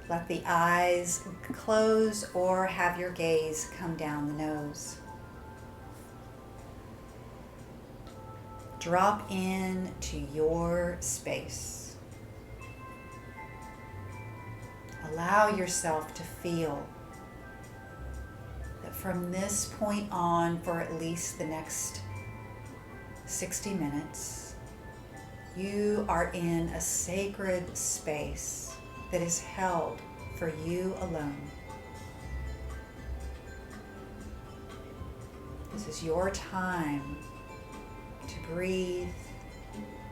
Let the eyes close or have your gaze come down the nose. Drop in to your space. Allow yourself to feel that from this point on, for at least the next 60 minutes, you are in a sacred space that is held for you alone. This is your time to breathe,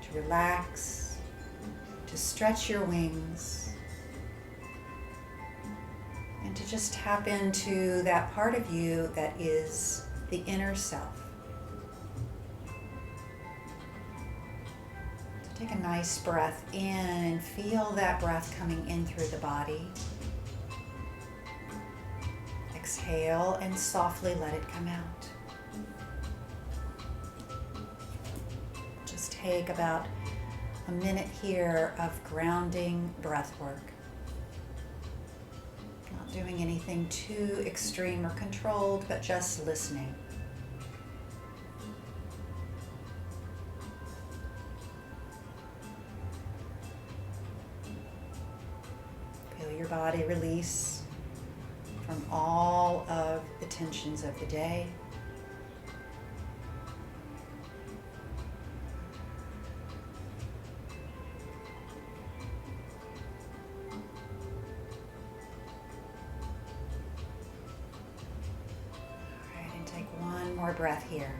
to relax, to stretch your wings, and to just tap into that part of you that is the inner self. So take a nice breath in and feel that breath coming in through the body. Exhale and softly let it come out. Just take about a minute here of grounding breath work. Not doing anything too extreme or controlled, but just listening. Feel your body release from all of the tensions of the day. More breath here.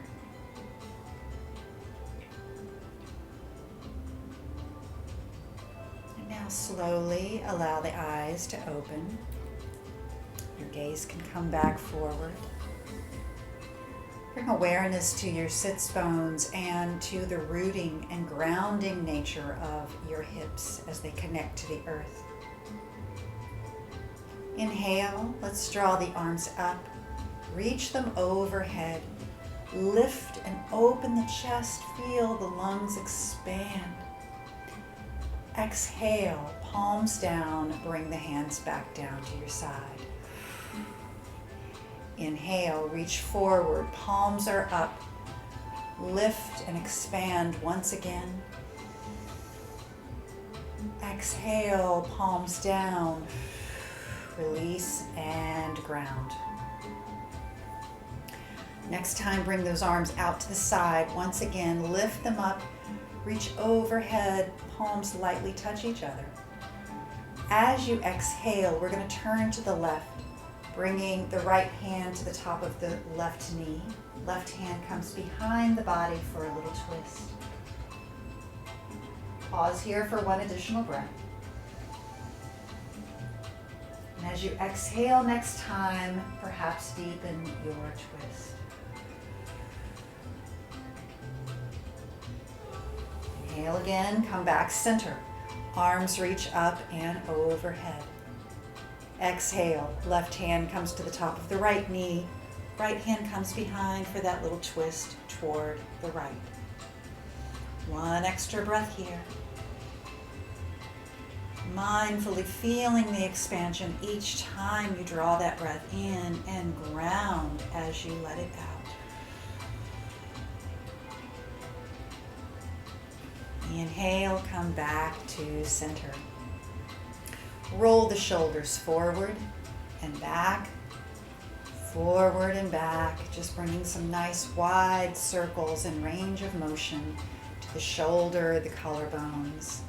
And now slowly allow the eyes to open. Your gaze can come back forward. Bring awareness to your sits bones and to the rooting and grounding nature of your hips as they connect to the earth. Inhale, let's draw the arms up. Reach them overhead. Lift and open the chest. Feel the lungs expand. Exhale, palms down. Bring the hands back down to your side. Inhale, reach forward. Palms are up. Lift and expand once again. Exhale, palms down. Release and ground. Next time, bring those arms out to the side. Once again, lift them up, reach overhead, palms lightly touch each other. As you exhale, we're going to turn to the left, bringing the right hand to the top of the left knee. Left hand comes behind the body for a little twist. Pause here for one additional breath. And as you exhale next time, perhaps deepen your twist. Inhale again, come back center. Arms reach up and overhead. Exhale, left hand comes to the top of the right knee. Right hand comes behind for that little twist toward the right. One extra breath here. Mindfully feeling the expansion each time you draw that breath in and ground as you let it out. Inhale, come back to center. Roll the shoulders forward and back, forward and back, just bringing some nice wide circles and range of motion to the shoulder, the collarbones.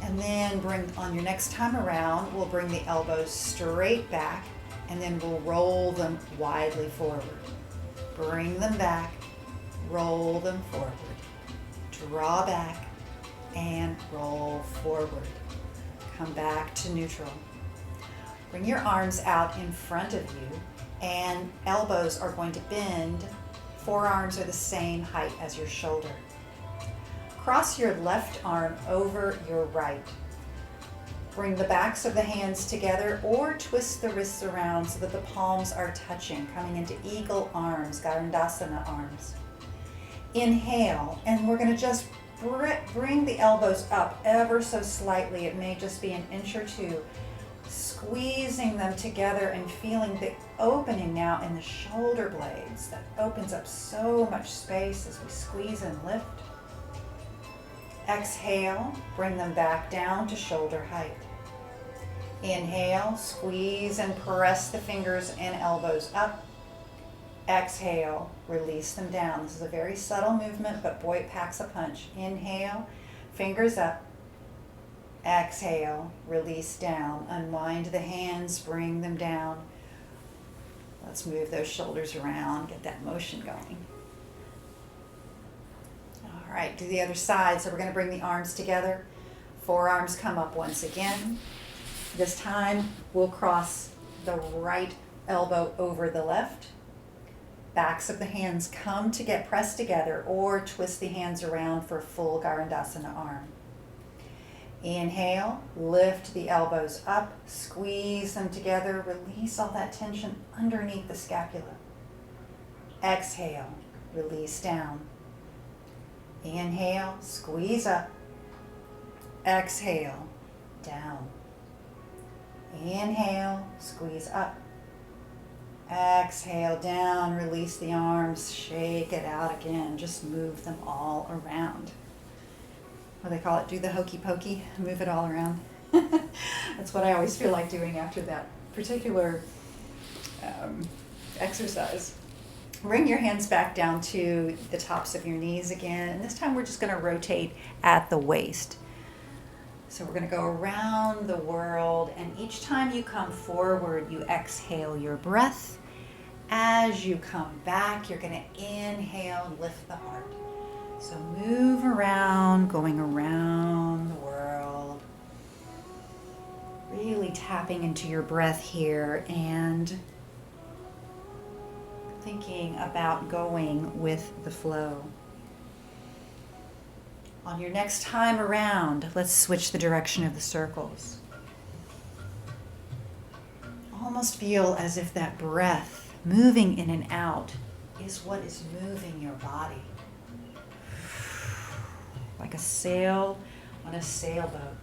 And then on your next time around, we'll bring the elbows straight back and then we'll roll them widely forward. Bring them back, roll them forward. Draw back and roll forward. Come back to neutral. Bring your arms out in front of you and elbows are going to bend. Forearms are the same height as your shoulder. Cross your left arm over your right. Bring the backs of the hands together or twist the wrists around so that the palms are touching, coming into eagle arms, Garandasana arms. Inhale, and we're going to just bring the elbows up ever so slightly. It may just be an inch or two. squeezing them together and feeling the opening now in the shoulder blades. That opens up so much space as we squeeze and lift. Exhale, bring them back down to shoulder height. Inhale, squeeze and press the fingers and elbows up. Exhale, release them down. This is a very subtle movement, but boy, it packs a punch. Inhale, fingers up. Exhale, release down. Unwind the hands, bring them down. Let's move those shoulders around, get that motion going. All right, do the other side. So we're going to bring the arms together. Forearms come up once again. This time, we'll cross the right elbow over the left. Backs of the hands come to get pressed together, or twist the hands around for full Garandasana arm. Inhale, lift the elbows up, squeeze them together, release all that tension underneath the scapula. Exhale, release down. Inhale, squeeze up. Exhale, down. Inhale, squeeze up. Exhale, down, release the arms, shake it out again, just move them all around. What do they call it? Do the hokey pokey, move it all around. That's what I always feel like doing after that particular exercise. Bring your hands back down to the tops of your knees again, and this time we're just going to rotate at the waist. So we're going to go around the world, and each time you come forward, you exhale your breath. As you come back, you're going to inhale and lift the heart. So move around, going around the world. Really tapping into your breath here and thinking about going with the flow. On your next time around, let's switch the direction of the circles. Almost feel as if that breath moving in and out is what is moving your body. Like a sail on a sailboat.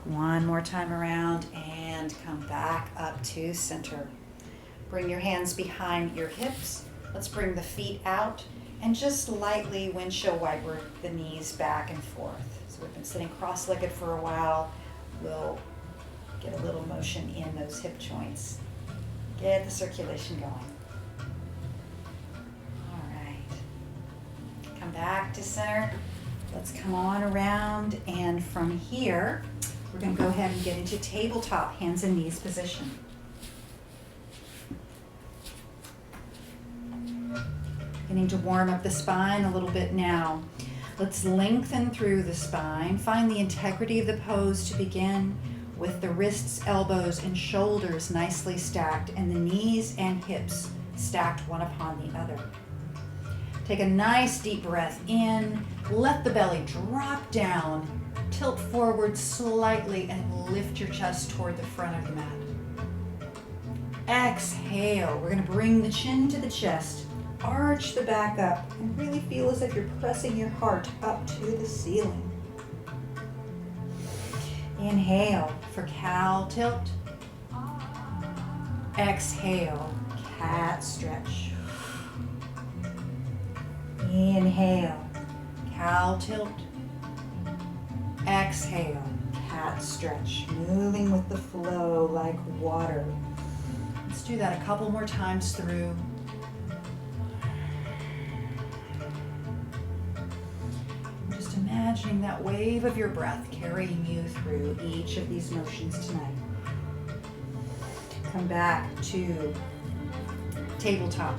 One more time around and come back up to center. Bring your hands behind your hips. Let's bring the feet out and just lightly windshield wiper the knees back and forth. So we've been sitting cross-legged for a while. We'll get a little motion in those hip joints. Get the circulation going. Come back to center. Let's come on around, and from here, we're going to go ahead and get into tabletop, hands and knees position. Beginning to warm up the spine a little bit now. Let's lengthen through the spine. Find the integrity of the pose to begin with the wrists, elbows, and shoulders nicely stacked, and the knees and hips stacked one upon the other. Take a nice deep breath in, let the belly drop down, tilt forward slightly, and lift your chest toward the front of the mat. Exhale, we're going to bring the chin to the chest, arch the back up, and really feel as if you're pressing your heart up to the ceiling. Inhale for cow tilt. Exhale, cat stretch. Inhale, cow tilt. Exhale, cat stretch, moving with the flow like water. Let's do that a couple more times through. Just imagining that wave of your breath carrying you through each of these motions tonight. Come back to tabletop.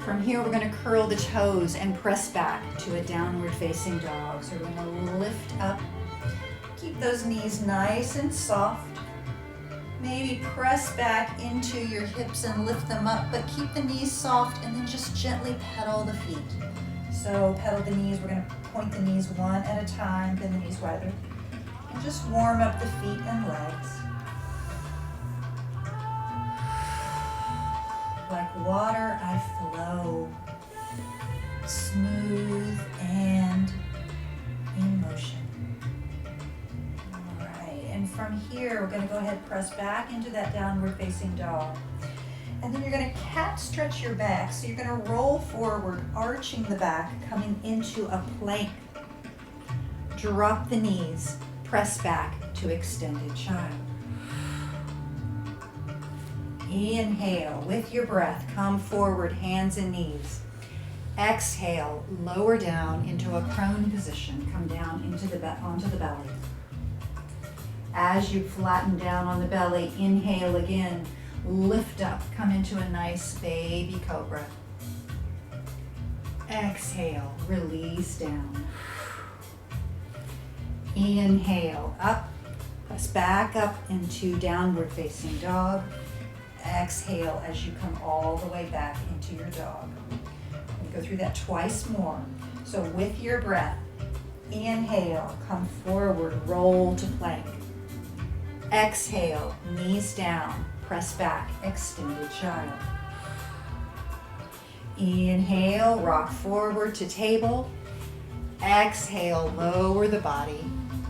From here, we're going to curl the toes and press back to a downward facing dog. So we're going to lift up. Keep those knees nice and soft. Maybe press back into your hips and lift them up, but keep the knees soft and then just gently pedal the feet. So pedal the knees. We're going to point the knees one at a time, then the knees wider. And just warm up the feet and legs. Like water, I flow, smooth and in motion. here. We're going to go ahead and press back into that downward facing dog. And then you're going to cat stretch your back. So you're going to roll forward, arching the back, coming into a plank. Drop the knees, press back to extended child. Inhale, with your breath, come forward, hands and knees. Exhale, lower down into a prone position. Come down onto the belly. As you flatten down on the belly, inhale again. Lift up, come into a nice baby cobra. Exhale, release down. Inhale, up, press back up into downward facing dog. Exhale as you come all the way back into your dog. You go through that twice more. So with your breath, inhale, come forward, roll to plank. Exhale, knees down, press back, extended child. Inhale, rock forward to table. Exhale, lower the body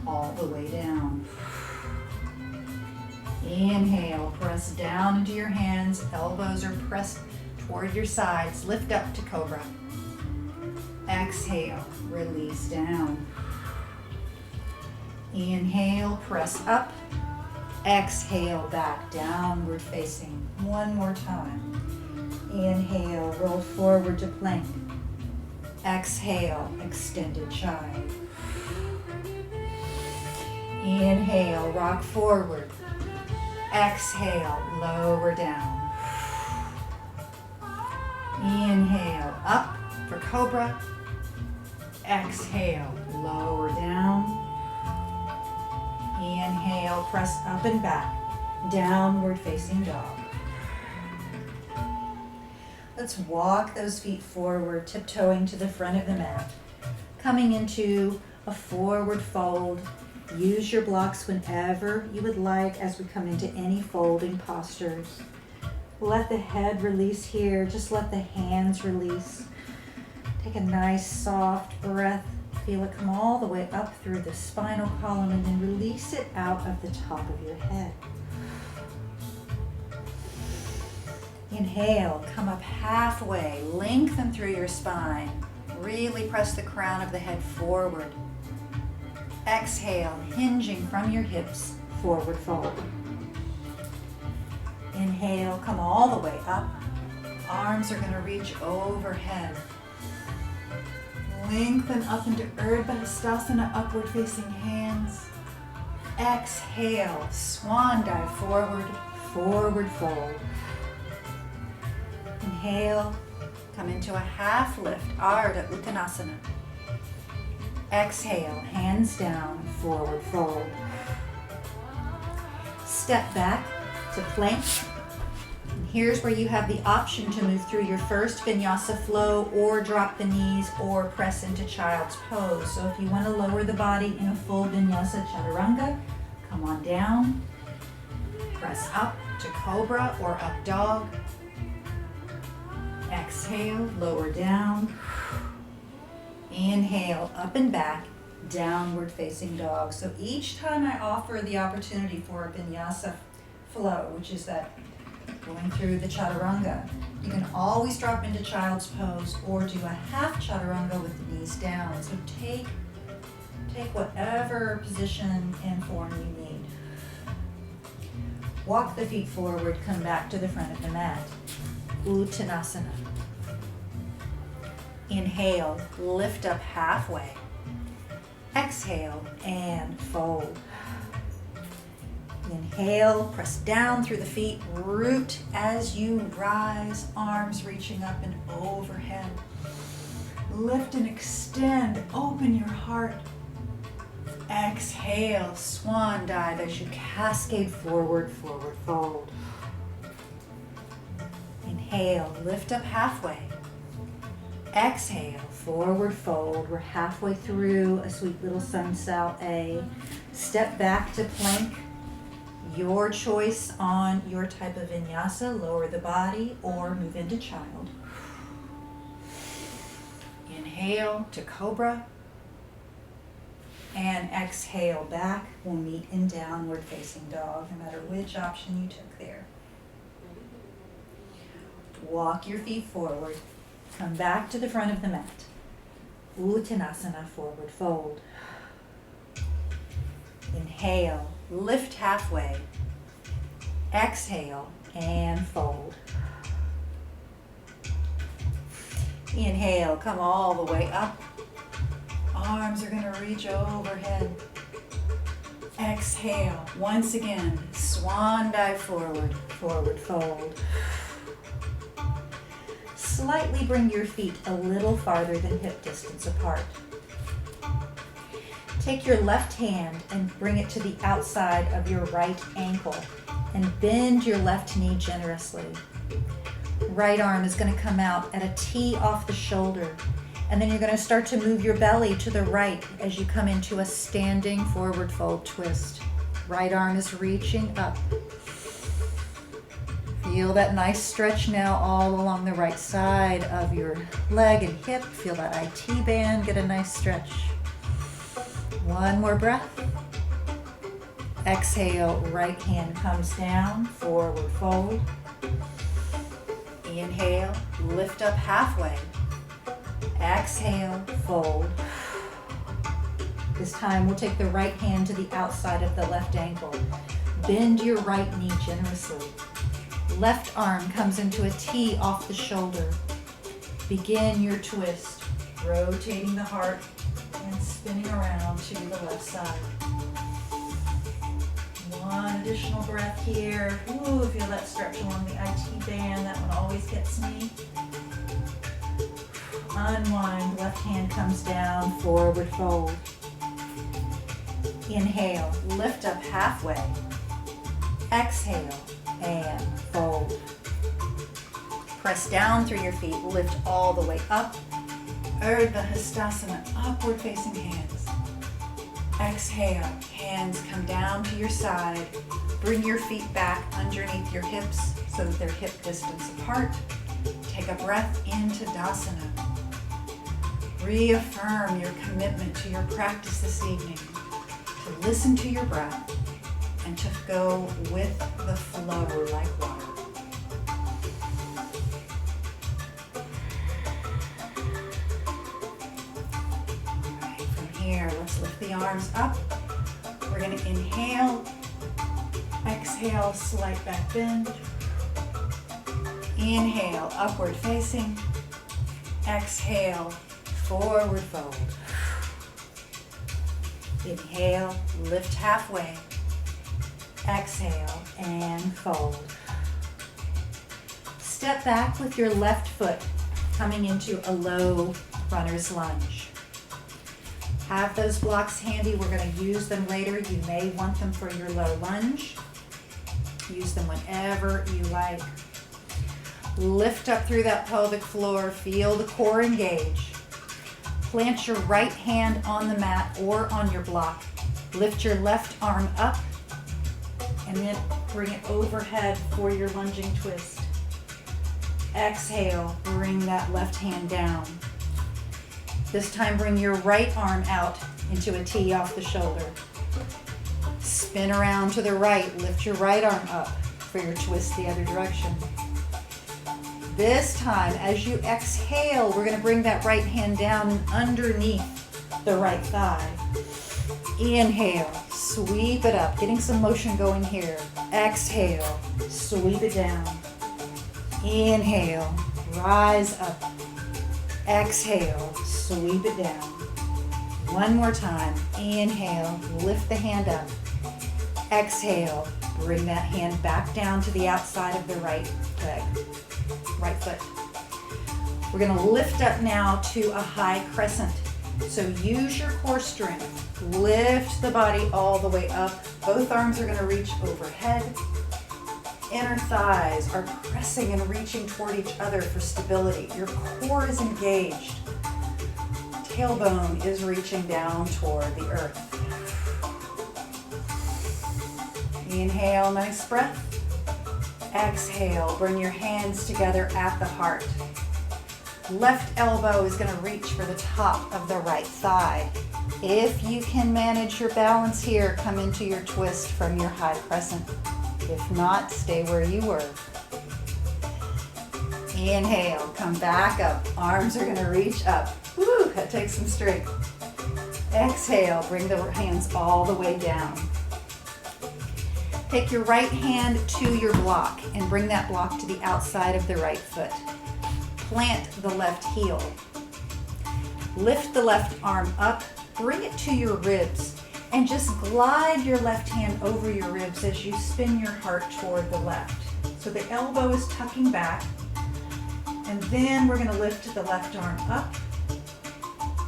all the way down. Inhale, press down into your hands, elbows are pressed toward your sides, lift up to cobra. Exhale, release down. Inhale, press up. Exhale, back, downward facing. One more time. Inhale, roll forward to plank. Exhale, extended child. Inhale, rock forward. Exhale, lower down. Inhale, up for cobra. Exhale, lower down. Inhale, press up and back. Downward facing dog. Let's walk those feet forward, tiptoeing to the front of the mat. Coming into a forward fold. Use your blocks whenever you would like as we come into any folding postures. Let the head release here. Just let the hands release. Take a nice soft breath. Feel it come all the way up through the spinal column and then release it out of the top of your head. Inhale, come up halfway, lengthen through your spine. Really press the crown of the head forward. Exhale, hinging from your hips, forward fold. Inhale, come all the way up. Arms are going to reach overhead. Lengthen up into Urdhva Hastasana, upward facing hands. Exhale, swan dive forward, forward fold. Inhale, come into a half lift, Ardha Uttanasana. Exhale, hands down, forward fold. Step back to plank. And here's where you have the option to move through your first vinyasa flow or drop the knees or press into child's pose. So if you want to lower the body in a full vinyasa chaturanga, come on down. Press up to cobra or up dog. Exhale, lower down. Inhale, up and back, downward facing dog. So each time I offer the opportunity for a vinyasa flow, which is that going through the chaturanga, you can always drop into child's pose or do a half chaturanga with the knees down. So take whatever position and form you need. Walk the feet forward, come back to the front of the mat. Uttanasana. Inhale, lift up halfway. Exhale and fold. Inhale, press down through the feet, root as you rise, arms reaching up and overhead. Lift and extend, open your heart. Exhale, swan dive as you cascade forward, forward fold. Inhale, lift up halfway. Exhale, forward fold. We're halfway through a sweet little sun sal A. Step back to plank. Your choice on your type of vinyasa. Lower the body or move into child. Inhale to cobra. And exhale back. We'll meet in downward facing dog, no matter which option you took there. Walk your feet forward. Come back to the front of the mat. Uttanasana, forward fold. Inhale, lift halfway. Exhale and fold. Inhale, come all the way up. Arms are going to reach overhead. Exhale, once again, swan dive forward, forward fold. Slightly bring your feet a little farther than hip distance apart. Take your left hand and bring it to the outside of your right ankle and bend your left knee generously. Right arm is going to come out at a T off the shoulder, and then you're going to start to move your belly to the right as you come into a standing forward fold twist. Right arm is reaching up. Feel that nice stretch now all along the right side of your leg and hip. Feel that IT band, get a nice stretch. One more breath. Exhale, right hand comes down, forward fold. Inhale, lift up halfway. Exhale, fold. This time we'll take the right hand to the outside of the left ankle. Bend your right knee generously. Left arm comes into a T off the shoulder. Begin your twist, rotating the heart and spinning around to the left side. One additional breath here. Ooh, feel that stretch along the IT band. That one always gets me. Unwind, left hand comes down, forward fold. Inhale, lift up halfway. Exhale and fold. Press down through your feet, lift all the way up. Urdhva Hastasana, upward facing hands. Exhale, hands come down to your side. Bring your feet back underneath your hips so that they're hip distance apart. Take a breath into Dasana. Reaffirm your commitment to your practice this evening, to listen to your breath and to go with the flow like water. Here, let's lift the arms up. We're going to inhale, exhale, slight back bend. Inhale, upward facing. Exhale, forward fold. Inhale, lift halfway. Exhale and fold. Step back with your left foot coming into a low runner's lunge. Have those blocks handy. We're going to use them later. You may want them for your low lunge. Use them whenever you like. Lift up through that pelvic floor. Feel the core engage. Plant your right hand on the mat or on your block. Lift your left arm up and then bring it overhead for your lunging twist. Exhale, bring that left hand down. This time bring your right arm out into a T off the shoulder. Spin around to the right, lift your right arm up for your twist the other direction. This time, as you exhale, we're going to bring that right hand down underneath the right thigh. Inhale, sweep it up, getting some motion going here. Exhale, sweep it down. Inhale, rise up. Exhale, sweep it down. One more time. Inhale, lift the hand up. Exhale, bring that hand back down to the outside of the right leg, right foot. We're going to lift up now to a high crescent. So use your core strength. Lift the body all the way up. Both arms are going to reach overhead. Inner thighs are pressing and reaching toward each other for stability. Your core is engaged. Tailbone is reaching down toward the earth. Inhale, nice breath. Exhale, bring your hands together at the heart. Left elbow is going to reach for the top of the right thigh. If you can manage your balance here, come into your twist from your high crescent. If not, stay where you were. Inhale, come back up. Arms are going to reach up. Woo, that takes some strength. Exhale, bring the hands all the way down. Take your right hand to your block and bring that block to the outside of the right foot. Plant the left heel. Lift the left arm up, bring it to your ribs, and just glide your left hand over your ribs as you spin your heart toward the left. So the elbow is tucking back, and then we're going to lift the left arm up,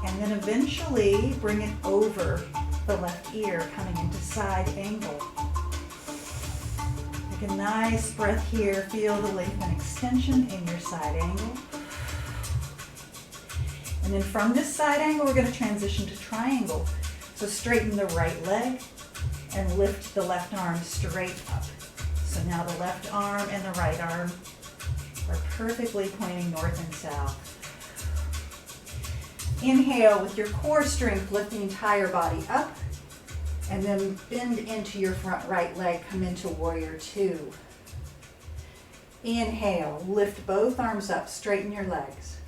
and then eventually bring it over the left ear, coming into side angle. Take a nice breath here. Feel the length and extension in your side angle. And then from this side angle, we're going to transition to triangle. So straighten the right leg and lift the left arm straight up. So now the left arm and the right arm are perfectly pointing north and south. Inhale with your core strength, lift the entire body up, and then bend into your front right leg, come into warrior two. Inhale, lift both arms up, straighten your legs.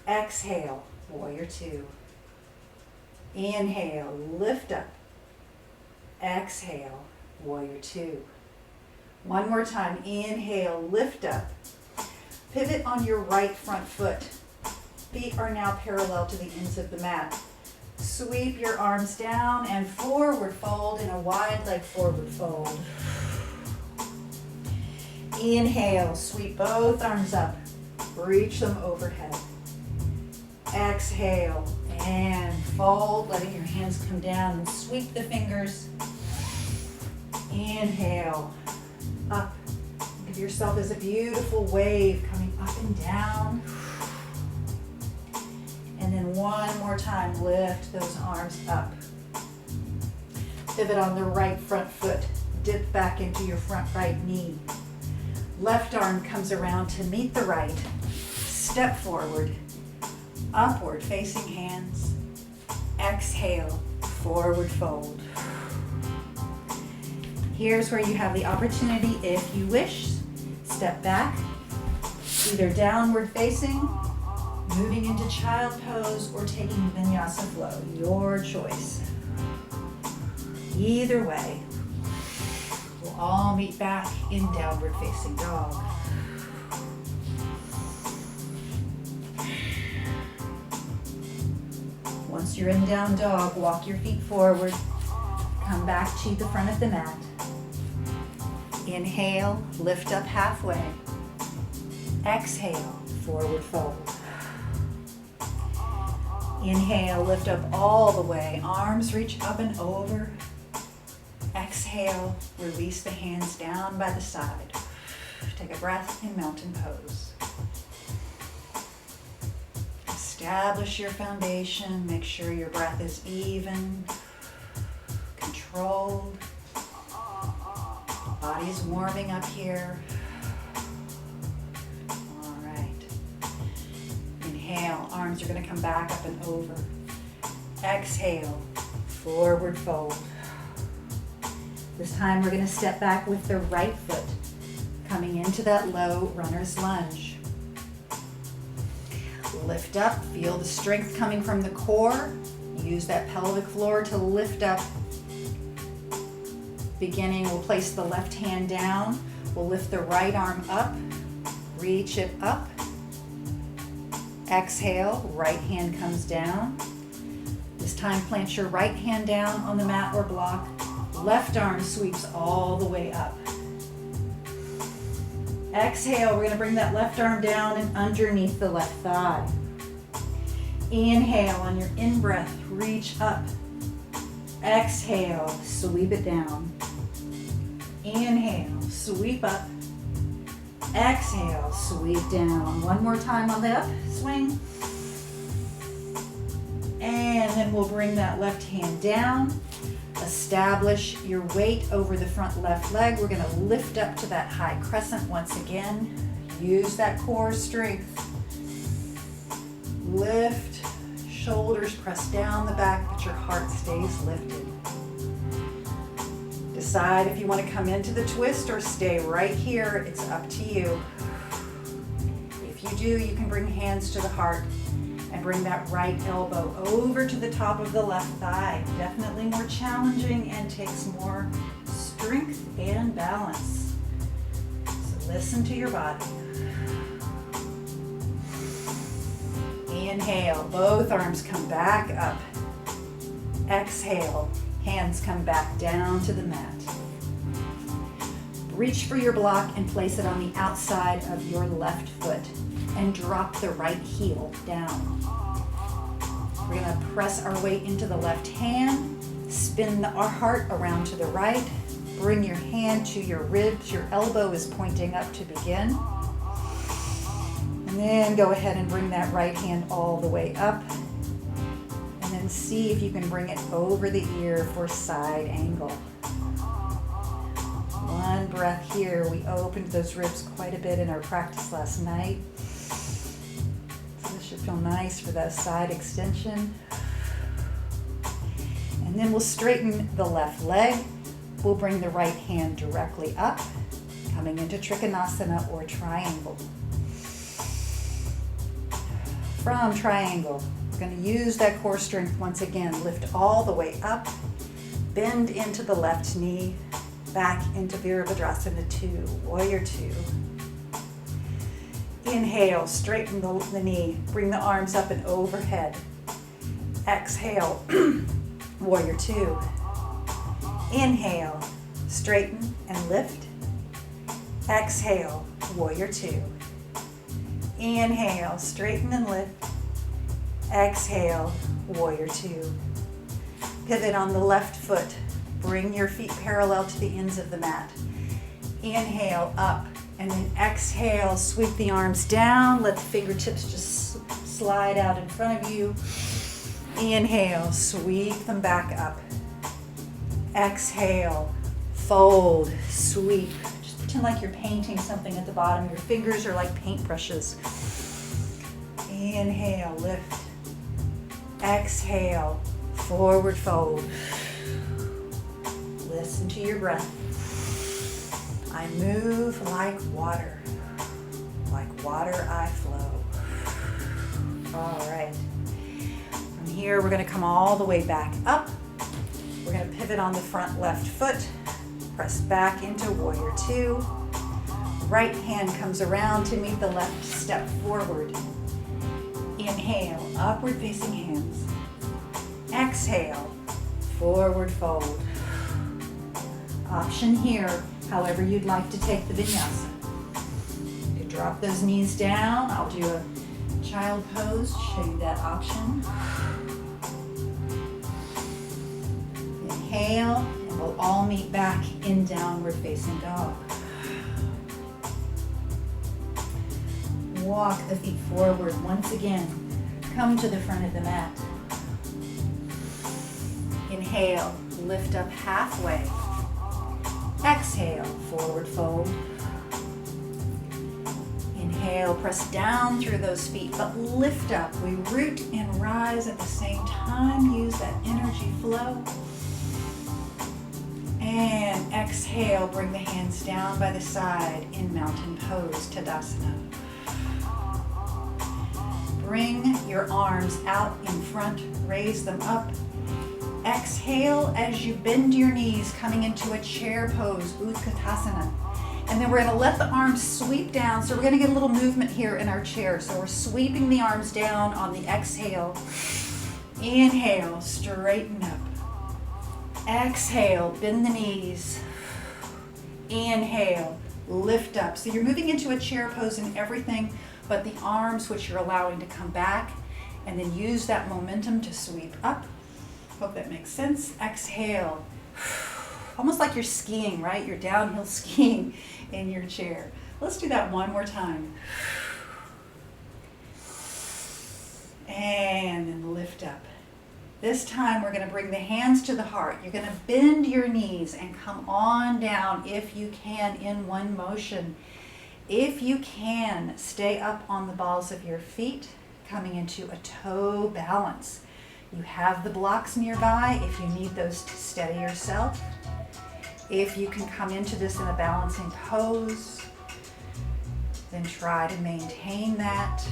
Exhale, warrior two. Inhale, lift up. Exhale, warrior two. One more time, inhale, lift up. Pivot on your right front foot. Feet are now parallel to the ends of the mat. Sweep your arms down and forward fold in a wide leg forward fold. Inhale, sweep both arms up. Reach them overhead. Exhale and fold, letting your hands come down and sweep the fingers. Inhale, up. Give yourself as a beautiful wave coming up and down. And then one more time, lift those arms up. Pivot on the right front foot. Dip back into your front right knee. Left arm comes around to meet the right. Step forward. Upward facing hands. Exhale, forward fold. Here's where you have the opportunity, if you wish, step back, either downward facing, moving into child pose, or taking vinyasa flow, your choice. Either way, we'll all meet back in downward facing dog. Once you're in down dog, walk your feet forward, come back to the front of the mat. Inhale, lift up halfway. Exhale, forward fold. Inhale, lift up all the way. Arms reach up and over. Exhale, release the hands down by the side. Take a breath in mountain pose. Establish your foundation. Make sure your breath is even, controlled. Body's warming up here. All right. Inhale, arms are going to come back up and over. Exhale, forward fold. This time we're going to step back with the right foot, coming into that low runner's lunge. Lift up, feel the strength coming from the core. Use that pelvic floor to lift up. Beginning, we'll place the left hand down. We'll lift the right arm up, reach it up. Exhale, right hand comes down. This time, plant your right hand down on the mat or block. Left arm sweeps all the way up. Exhale, we're going to bring that left arm down and underneath the left thigh. Inhale, on your in-breath, reach up. Exhale, sweep it down. Inhale, sweep up. Exhale, sweep down. One more time on the upswing. And then we'll bring that left hand down. Establish your weight over the front left leg. We're going to lift up to that high crescent once again. Use that core strength. lift. Shoulders press down the back, but your heart stays lifted. Decide if you want to come into the twist or stay right here. It's up to you. If you do, you can bring hands to the heart and bring that right elbow over to the top of the left thigh. Definitely more challenging and takes more strength and balance. So listen to your body. Inhale, both arms come back up. Exhale, hands come back down to the mat. Reach for your block and place it on the outside of your left foot and drop the right heel down. We're gonna press our weight into the left hand, spin our heart around to the right, bring your hand to your ribs, your elbow is pointing up to begin. And then go ahead and bring that right hand all the way up. And then see if you can bring it over the ear for side angle. One breath here. We opened those ribs quite a bit in our practice last night. So this should feel nice for that side extension. And then we'll straighten the left leg. We'll bring the right hand directly up, coming into Trikonasana or triangle. From triangle, we're going to use that core strength once again. Lift all the way up, bend into the left knee, back into Virabhadrasana 2, Warrior 2. Inhale, straighten the knee, bring the arms up and overhead. Exhale, Warrior 2. Inhale, straighten and lift. Exhale, Warrior 2. Inhale, straighten and lift. Exhale, Warrior 2. Pivot on the left foot. Bring your feet parallel to the ends of the mat. Inhale, up, and then exhale, sweep the arms down. Let the fingertips just slide out in front of you. Inhale, sweep them back up. Exhale, fold, sweep. Just pretend like you're painting something at the bottom. Your fingers are like paintbrushes. Inhale, lift. Exhale, forward fold. Listen to your breath. I move like water. Like water I flow. All right. From here, we're going to come all the way back up. We're going to pivot on the front left foot. Press back into Warrior 2. Right hand comes around to meet the left step forward. Inhale, upward facing hands. Exhale, forward fold. Option here, however you'd like to take the vinyasa. You drop those knees down. I'll do a child pose, show you that option. Inhale, and we'll all meet back in downward facing dog. Walk the feet forward once again. Come to the front of the mat. Inhale, lift up halfway. Exhale, forward fold. Inhale, press down through those feet, but lift up. We root and rise at the same time. Use that energy flow. And exhale, bring the hands down by the side in mountain pose, Tadasana. Bring your arms out in front, raise them up. Exhale as you bend your knees, coming into a chair pose, Utkatasana. And then we're going to let the arms sweep down. So we're going to get a little movement here in our chair. So we're sweeping the arms down on the exhale. Inhale, straighten up. Exhale, bend the knees. Inhale, lift up. So you're moving into a chair pose in everything but the arms, which you're allowing to come back. And then use that momentum to sweep up. Hope that makes sense. Exhale. Almost like you're skiing, right? You're downhill skiing in your chair. Let's do that one more time. And then lift up. This time we're going to bring the hands to the heart. You're going to bend your knees and come on down if you can in one motion. If you can, stay up on the balls of your feet. coming into a toe balance. You have the blocks nearby if you need those to steady yourself. If you can come into this in a balancing pose, then try to maintain that.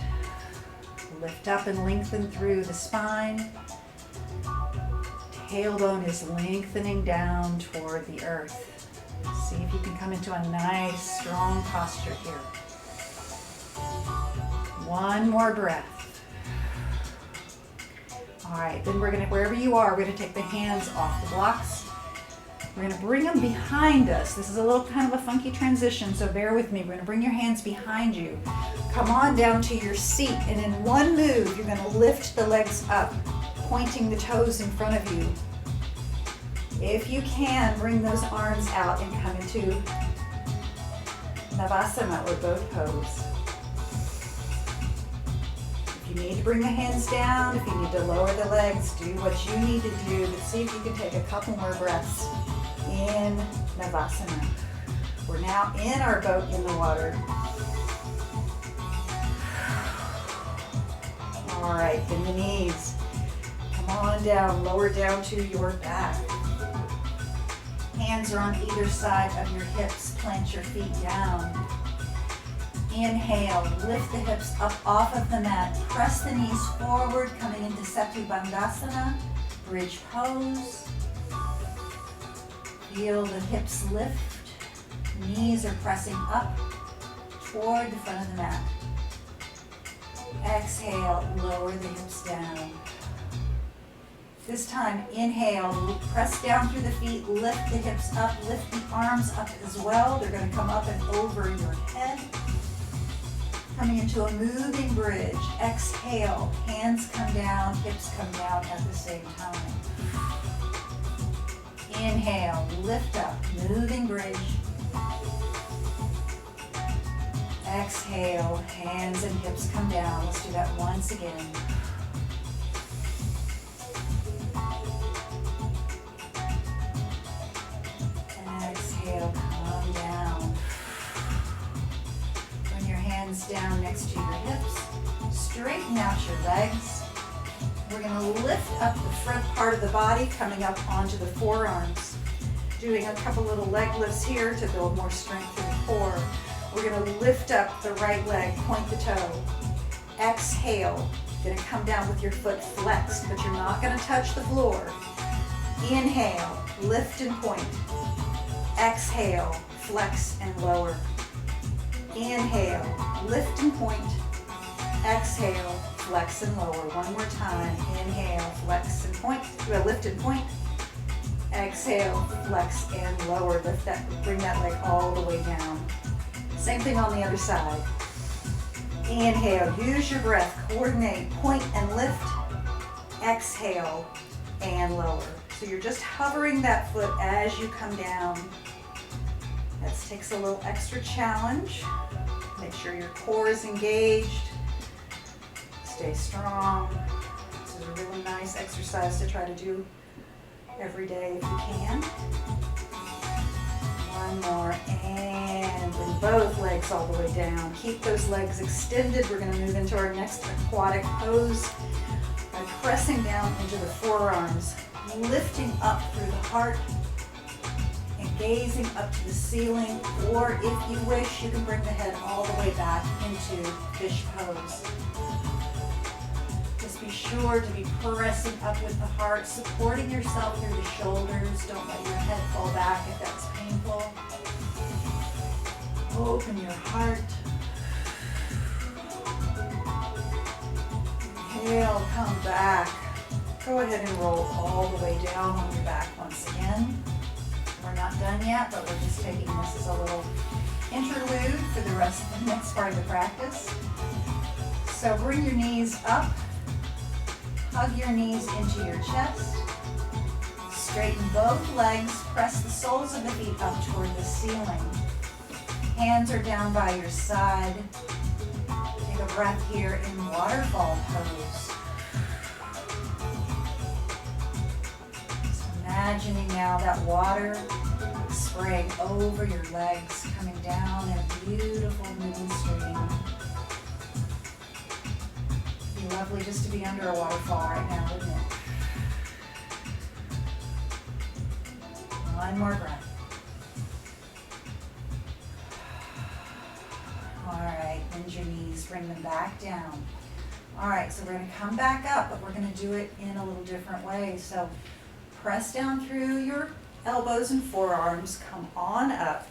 Lift up and lengthen through the spine. Tailbone is lengthening down toward the earth. See if you can come into a nice, strong posture here. One more breath. All right, then we're gonna, wherever you are, we're gonna take the hands off the blocks. We're gonna bring them behind us. This is a little kind of a funky transition, so bear with me. We're gonna bring your hands behind you. Come on down to your seat, and in one move, you're gonna lift the legs up, pointing the toes in front of you. If you can, bring those arms out and come into Navasana, or boat pose. If you need to bring the hands down, if you need to lower the legs, do what you need to do, but see if you can take a couple more breaths in Navasana. We're now in our boat in the water. All right, bend the knees. Come on down, lower down to your back. Hands are on either side of your hips. Plant your feet down. Inhale, lift the hips up off of the mat. Press the knees forward, coming into Setu Bandhasana, bridge pose. Feel the hips lift. Knees are pressing up toward the front of the mat. Exhale, lower the hips down. This time, inhale, press down through the feet, lift the hips up, lift the arms up as well. They're going to come up and over your head. Coming into a moving bridge. Exhale, hands come down, hips come down at the same time. Inhale, lift up, moving bridge. Exhale, hands and hips come down. Let's do that once again. Exhale, come down. Bring your hands down next to your hips. Straighten out your legs. We're going to lift up the front part of the body, coming up onto the forearms. Doing a couple little leg lifts here to build more strength in the core. We're going to lift up the right leg, point the toe. Exhale. You're going to come down with your foot flexed, but you're not going to touch the floor. Inhale, lift and point. Exhale, flex and lower. Inhale, lift and point. Exhale, flex and lower. One more time. Inhale, flex and point. Lift and point. Exhale, flex and lower. Lift that, bring that leg all the way down. Same thing on the other side. Inhale, use your breath, coordinate, point and lift. Exhale and lower. So you're just hovering that foot as you come down. That takes a little extra challenge. Make sure your core is engaged. Stay strong. This is a really nice exercise to try to do every day if you can. One more, and bring both legs all the way down. Keep those legs extended. We're going to move into our next aquatic pose by pressing down into the forearms, lifting up through the heart, and gazing up to the ceiling, or if you wish, you can bring the head all the way back into fish pose. Just be sure to be pressing up with the heart, supporting yourself through the shoulders. Don't let your head fall back if that's painful. Open your heart. Inhale, come back. Go ahead and roll all the way down on your back once again. We're not done yet, but we're just taking this as a little interlude for the rest of the next part of the practice. So bring your knees up. Hug your knees into your chest. Straighten both legs. Press the soles of the feet up toward the ceiling. Hands are down by your side. Take a breath here in waterfall pose. So imagining now that water spraying over your legs, coming down in a beautiful moving stream. lovely just to be under a waterfall right now, isn't it? One more breath. All right, bend your knees, bring them back down. All right, so we're gonna come back up, but we're gonna do it in a little different way. So press down through your elbows and forearms, come on up.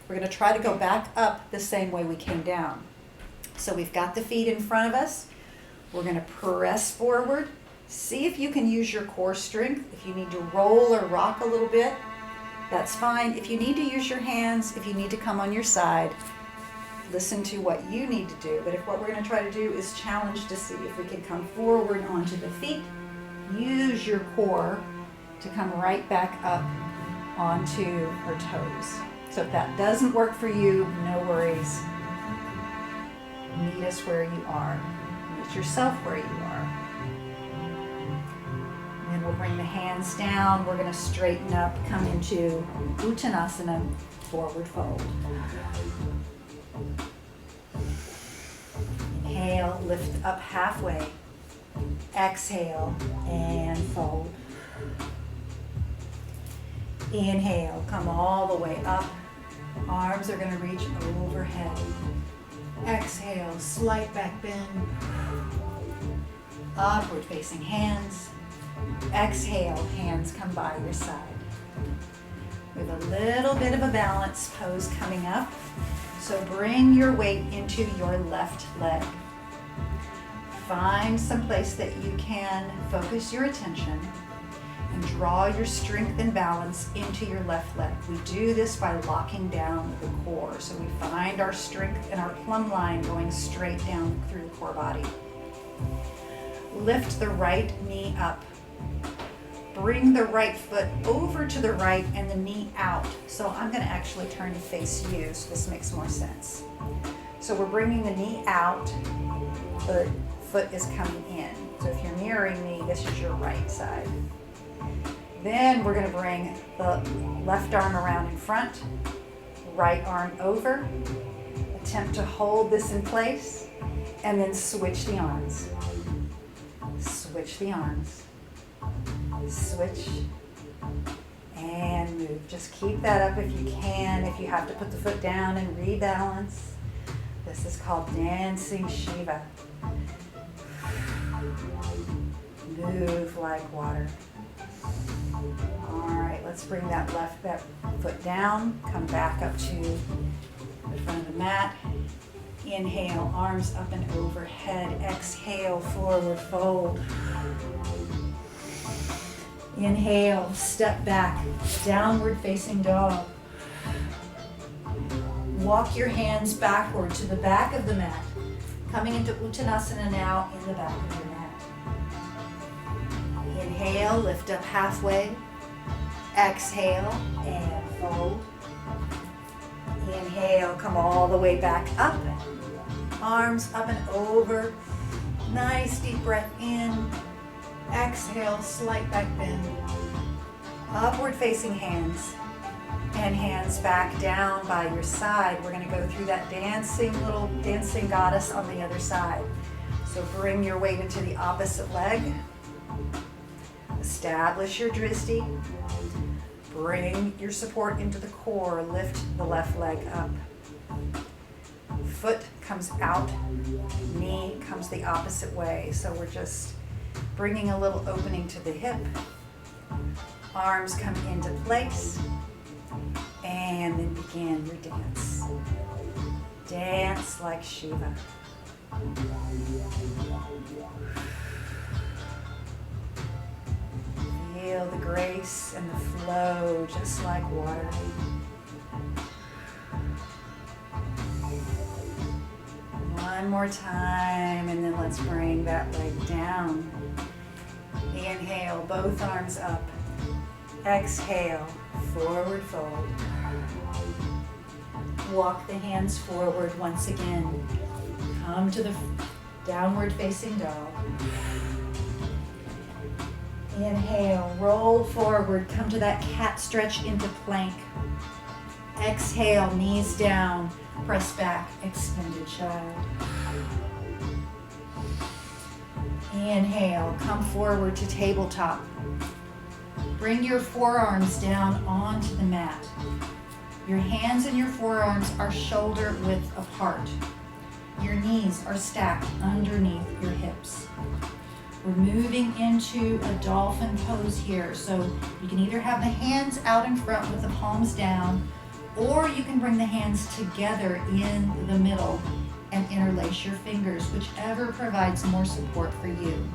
We're gonna try to go back up the same way we came down. So we've got the feet in front of us. We're gonna press forward. See if you can use your core strength. If you need to roll or rock a little bit, that's fine. If you need to use your hands, if you need to come on your side, listen to what you need to do. But if what we're going to try to do is challenge to see if we can come forward onto the feet, use your core to come right back up onto our toes. So if that doesn't work for you, no worries. Meet us where you are. Meet yourself where you are. And then we'll bring the hands down. We're going to straighten up, come into Uttanasana, forward fold. Inhale, lift up halfway. Exhale and fold. Inhale, come all the way up. Arms are going to reach overhead. Exhale, slight back bend. Upward facing hands. Exhale, hands come by your side. With a little bit of a balance pose coming up. So bring your weight into your left leg. Find some place that you can focus your attention and draw your strength and balance into your left leg. We do this by locking down the core. So we find our strength and our plumb line going straight down through the core body. Lift the right knee up. Bring the right foot over to the right and the knee out. So I'm going to actually turn to face you so this makes more sense. So we're bringing the knee out, the foot is coming in. So if you're mirroring me, this is your right side. Then we're going to bring the left arm around in front, right arm over, attempt to hold this in place, and then switch the arms. Switch the arms. Switch and move. Just keep that up if you can. If you have to put the foot down and rebalance, this is called dancing Shiva. Move like water. All right, let's bring that foot down. Come back up to the front of the mat. Inhale, arms up and overhead. Exhale, forward fold. Inhale, step back, downward facing dog. Walk your hands backward to the back of the mat. Coming into Uttanasana now in the back of your mat. Inhale, lift up halfway. Exhale and fold. Inhale, come all the way back up. Arms up and over. Nice deep breath in. Exhale, slight back bend. Upward facing hands. And hands back down by your side. We're going to go through that little dancing goddess on the other side. So bring your weight into the opposite leg. Establish your drishti. Bring your support into the core. Lift the left leg up. Foot comes out. Knee comes the opposite way. So we're just bringing a little opening to the hip. Arms come into place. And then begin your dance. Dance like Shiva. Feel the grace and the flow just like water. One more time, and then let's bring that leg down. Inhale, both arms up. Exhale, forward fold. Walk the hands forward once again. Come to the downward facing dog. Inhale, roll forward, come to that cat stretch into plank. Exhale, knees down, press back, extended child. Inhale, come forward to tabletop. Bring your forearms down onto the mat. Your hands and your forearms are shoulder width apart. Your knees are stacked underneath your hips. We're moving into a dolphin pose here. So you can either have the hands out in front with the palms down, or you can bring the hands together in the middle and interlace your fingers, whichever provides more support for you.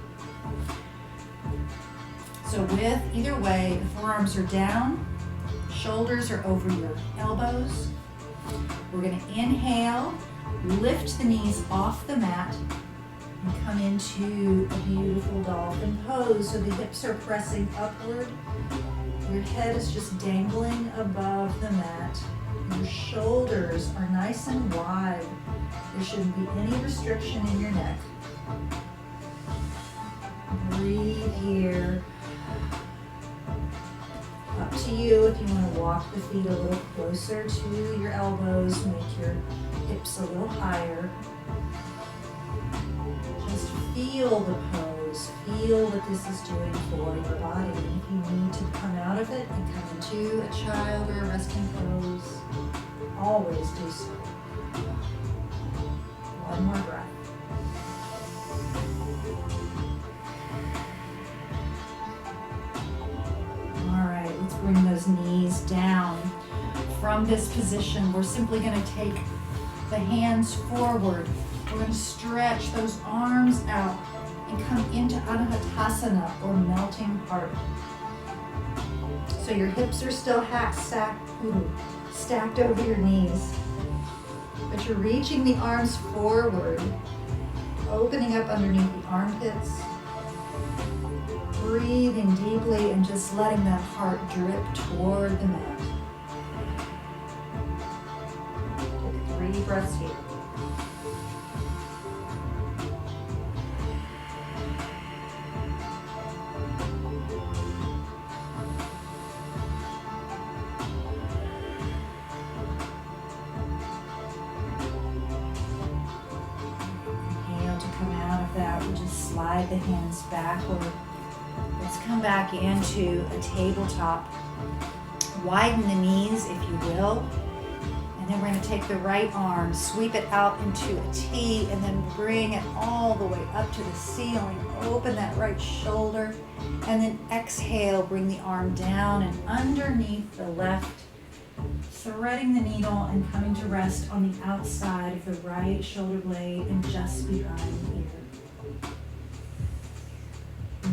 So with either way, the forearms are down, shoulders are over your elbows. We're going to inhale, lift the knees off the mat, and come into a beautiful dolphin pose. So the hips are pressing upward. Your head is just dangling above the mat. Your shoulders are nice and wide. There shouldn't be any restriction in your neck. Breathe here. Up to you if you want to walk the feet a little closer to your elbows, make your hips a little higher. Just feel the pose, feel what this is doing for your body. And if you need to come out of it and come into a child or a resting pose, always do so. One more breath. All right, let's bring those knees down. From this position, we're simply going to take the hands forward. We're going to stretch those arms out and come into Anahatasana, or melting heart. So your hips are still stacked over your knees, but you're reaching the arms forward, opening up underneath the armpits, breathing deeply and just letting that heart drip toward the mat. Take 3 breaths here. Slide the hands backward. Let's come back into a tabletop. Widen the knees, if you will. And then we're going to take the right arm, sweep it out into a T, and then bring it all the way up to the ceiling. Open that right shoulder. And then exhale, bring the arm down and underneath the left, threading the needle and coming to rest on the outside of the right shoulder blade and just behind the ear.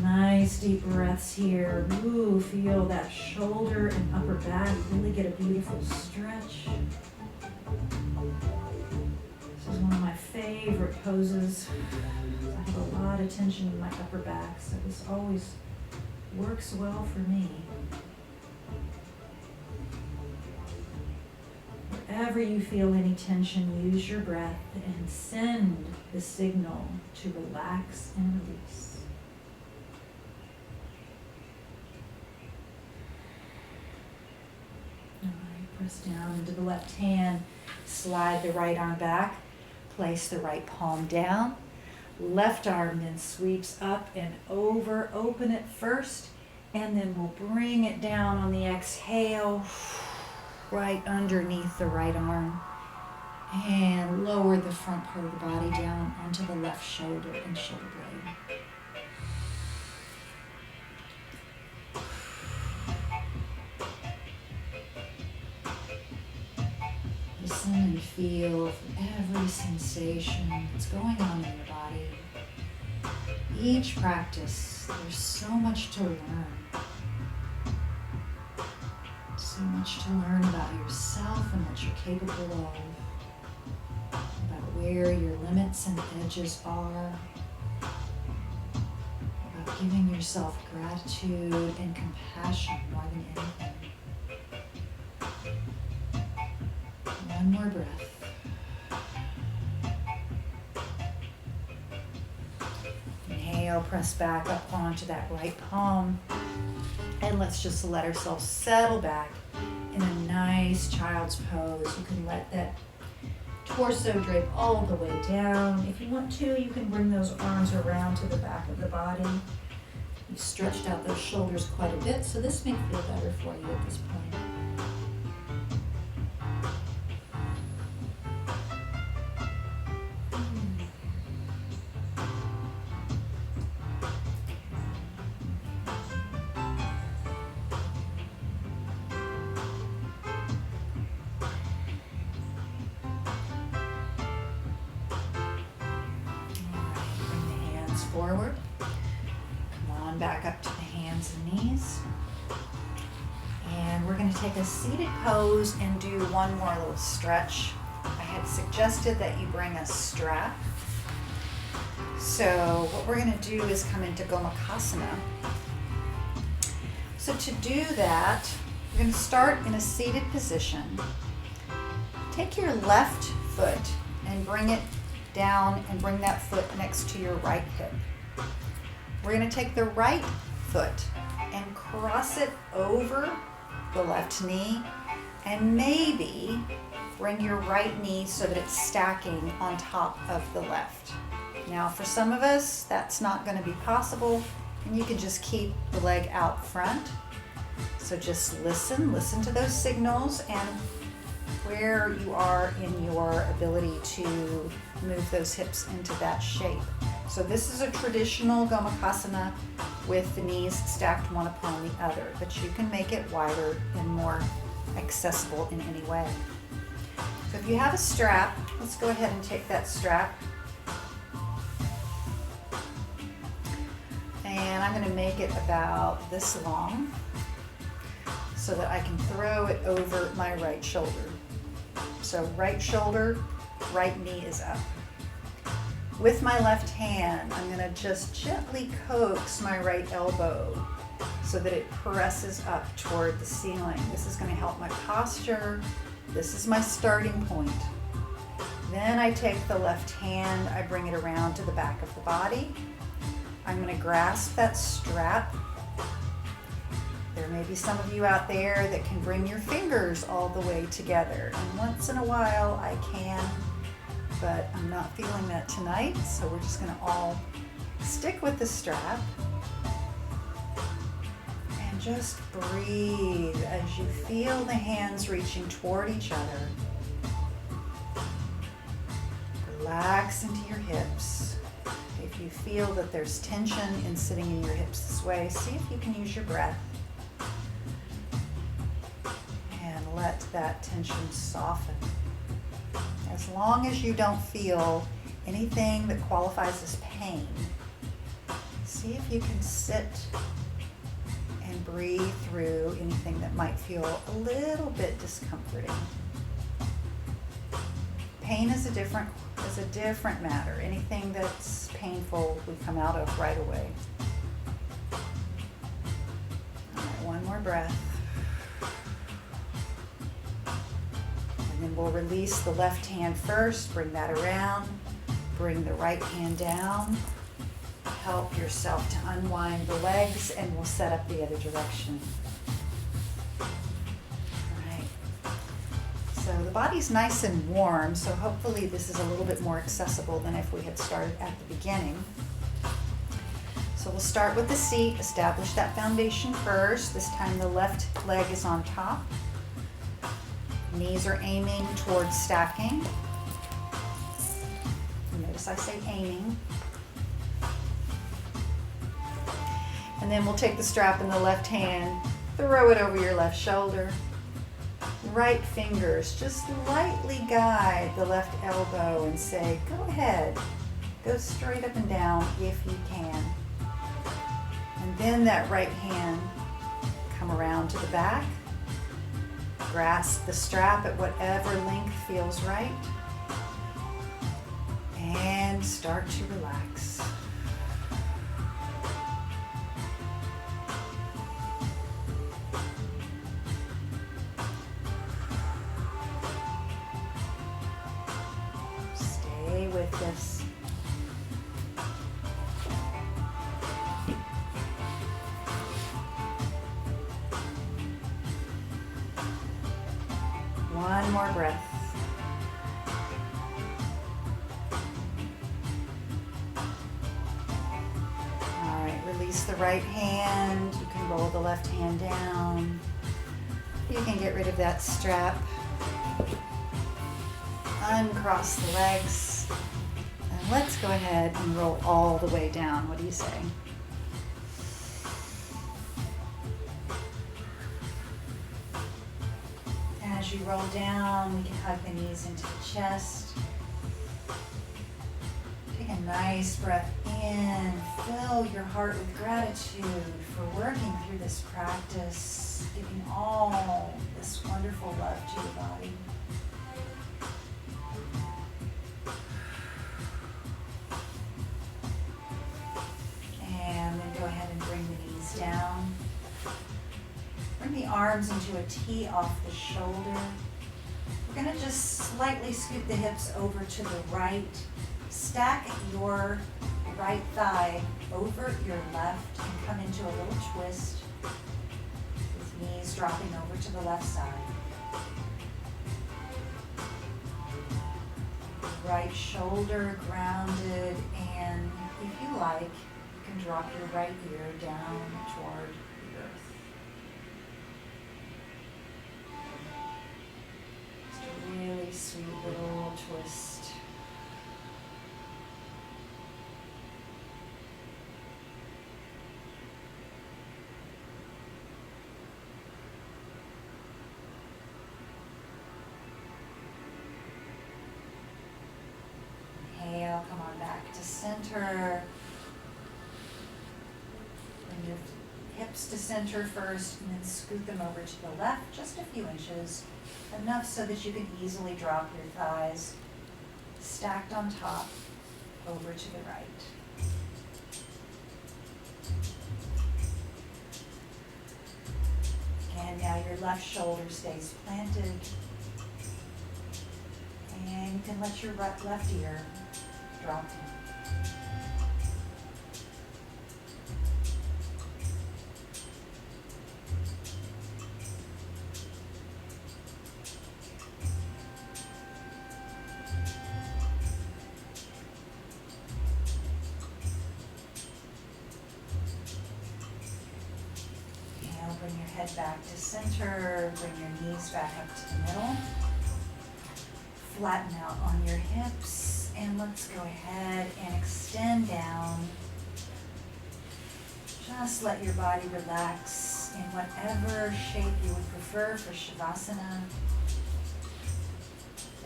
Nice deep breaths here. Ooh, feel that shoulder and upper back really get a beautiful stretch. This is one of my favorite poses. I have a lot of tension in my upper back, so this always works well for me. Wherever you feel any tension, use your breath and send the signal to relax and release. Press down into the left hand, slide the right arm back, place the right palm down, left arm then sweeps up and over, open it first, and then we'll bring it down on the exhale, right underneath the right arm, and lower the front part of the body down onto the left shoulder and shoulder blade. Listen and feel every sensation that's going on in your body. Each practice, there's so much to learn. So much to learn about yourself and what you're capable of, about where your limits and edges are, about giving yourself gratitude and compassion more than anything. One more breath. Inhale, press back up onto that right palm. And let's just let ourselves settle back in a nice child's pose. You can let that torso drape all the way down. If you want to, you can bring those arms around to the back of the body. You've stretched out those shoulders quite a bit, so this may feel better for you at this point. Forward. Come on back up to the hands and knees. And we're going to take a seated pose and do one more little stretch. I had suggested that you bring a strap. So what we're going to do is come into Gomukhasana. So to do that, we're going to start in a seated position. Take your left foot and bring it down and bring that foot next to your right hip. We're going to take the right foot and cross it over the left knee and maybe bring your right knee so that it's stacking on top of the left. Now for some of us that's not going to be possible and you can just keep the leg out front. So just listen to those signals and where you are in your ability to move those hips into that shape. So this is a traditional Gomukhasana with the knees stacked one upon the other, but you can make it wider and more accessible in any way. So if you have a strap, let's go ahead and take that strap. And I'm going to make it about this long so that I can throw it over my right shoulder. So right shoulder, right knee is up. With my left hand, I'm going to just gently coax my right elbow so that it presses up toward the ceiling. This is going to help my posture. This is my starting point. Then I take the left hand, I bring it around to the back of the body. I'm going to grasp that strap. There may be some of you out there that can bring your fingers all the way together. And once in a while I can, but I'm not feeling that tonight. So we're just going to all stick with the strap. And just breathe as you feel the hands reaching toward each other. Relax into your hips. If you feel that there's tension in sitting in your hips this way, see if you can use your breath. And let that tension soften. As long as you don't feel anything that qualifies as pain, see if you can sit and breathe through anything that might feel a little bit discomforting. Pain is a different matter. Anything that's painful, we come out of right away. All right, one more breath. And then we'll release the left hand first, bring that around, bring the right hand down. Help yourself to unwind the legs and we'll set up the other direction. So the body's nice and warm, so hopefully this is a little bit more accessible than if we had started at the beginning. So we'll start with the seat, establish that foundation first. This time the left leg is on top. Knees are aiming towards stacking. Notice I say aiming. And then we'll take the strap in the left hand, throw it over your left shoulder. Right fingers just lightly guide the left elbow and say, go ahead, go straight up and down if you can. And then that right hand, come around to the back, grasp the strap at whatever length feels right, and start to relax. With this. One more breath. release the right hand. You can roll the left hand down. You can get rid of that strap. Uncross the legs. And let's go ahead and roll all the way down. What do you say? As you roll down, we can hug the knees into the chest. Take a nice breath in. Fill your heart with gratitude for working through this practice, giving all this wonderful love to your body. And then go ahead and bring the knees down. Bring the arms into a T off the shoulder. We're going to just slightly scoot the hips over to the right. Stack your right thigh over your left and come into a little twist with knees dropping over to the left side. Right shoulder grounded, and if you like, you can drop your right ear down toward the earth. Just a really sweet little twist. Inhale, come on back to center. Bring your hips to center first and then scoot them over to the left just a few inches. Enough so that you can easily drop your thighs stacked on top over to the right. And now your left shoulder stays planted. And you can let your left ear drop in. Now bring your head back to center, bring your knees back up to the middle. Flatten out on your hips, and let's go ahead and extend down. Just let your body relax in whatever shape you would prefer for Shavasana.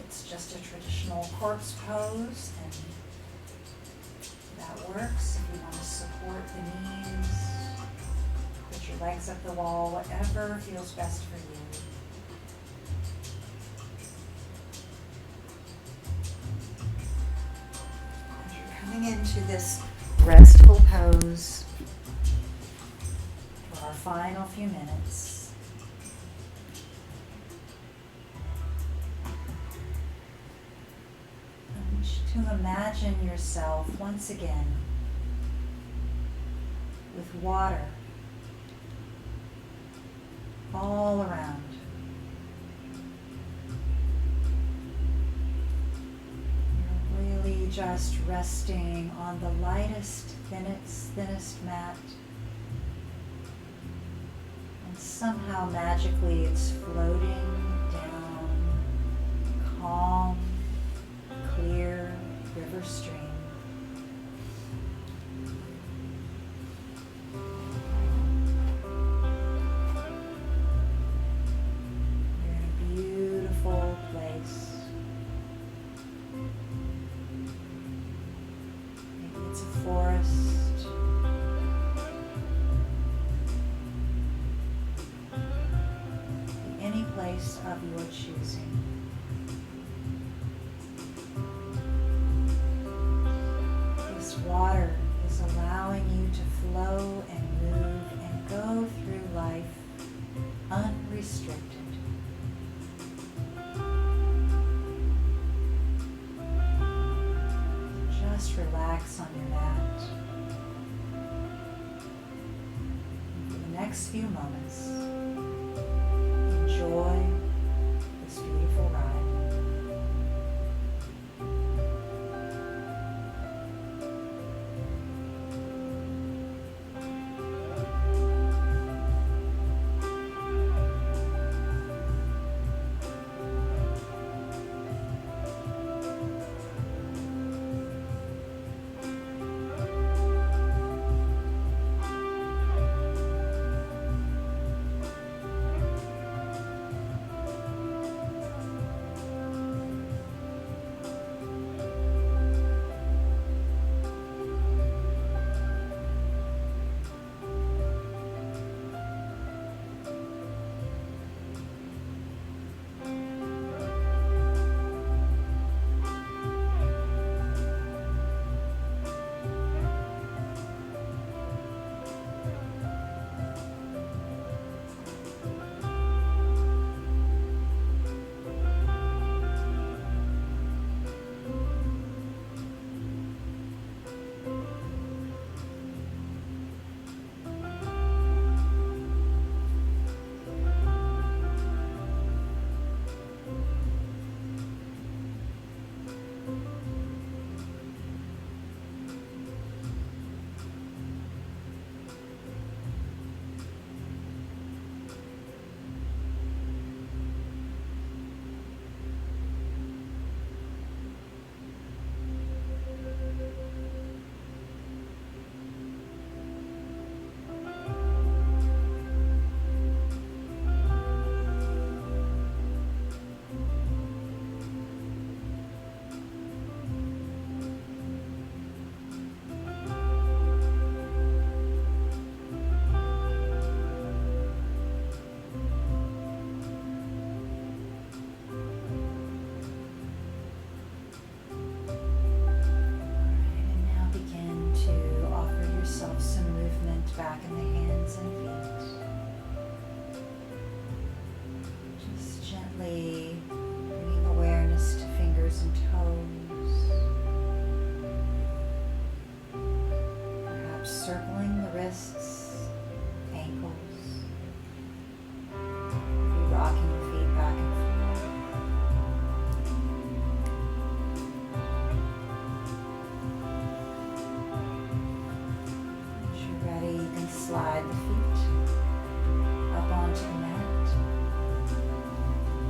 It's just a traditional corpse pose, and that works if you want to support the knees, put your legs up the wall, whatever feels best for you. Coming into this restful pose for our final few minutes. I want you to imagine yourself once again with water all around. Really just resting on the lightest, thinnest mat. And somehow magically it's floating down calm, clear river stream. You're in a beautiful place. It's a forest. Any place of your choosing. This water is allowing you to flow and move and go through life unrestricted. Just relax on your mat. And for the next few moments, enjoy this beautiful ride. back in the hands and feet. Just gently bringing awareness to fingers and toes. Perhaps circling the wrists, ankles. Maybe rocking the feet back and forth. You can slide the feet up onto the mat.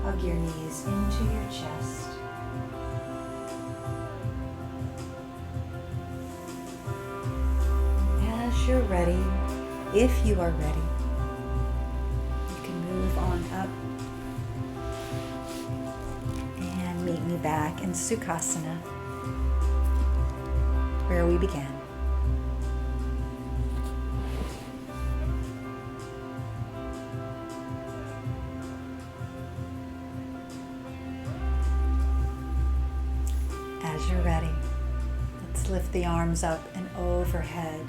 Hug your knees into your chest. As you're ready, if you are ready, you can move on up and meet me back in Sukhasana, where we began. As you're ready, let's lift the arms up and overhead,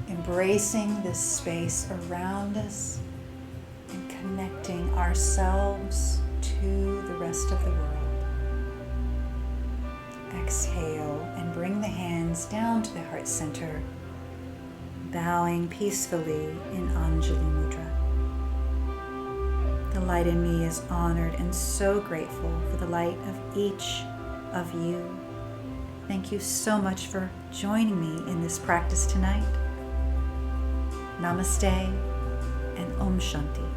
embracing this space around us and connecting ourselves to the rest of the world. Exhale and bring the hands down to the heart center, bowing peacefully in Anjali Mudra. The light in me is honored and so grateful for the light of each of you. Thank you so much for joining me in this practice tonight. Namaste and Om Shanti.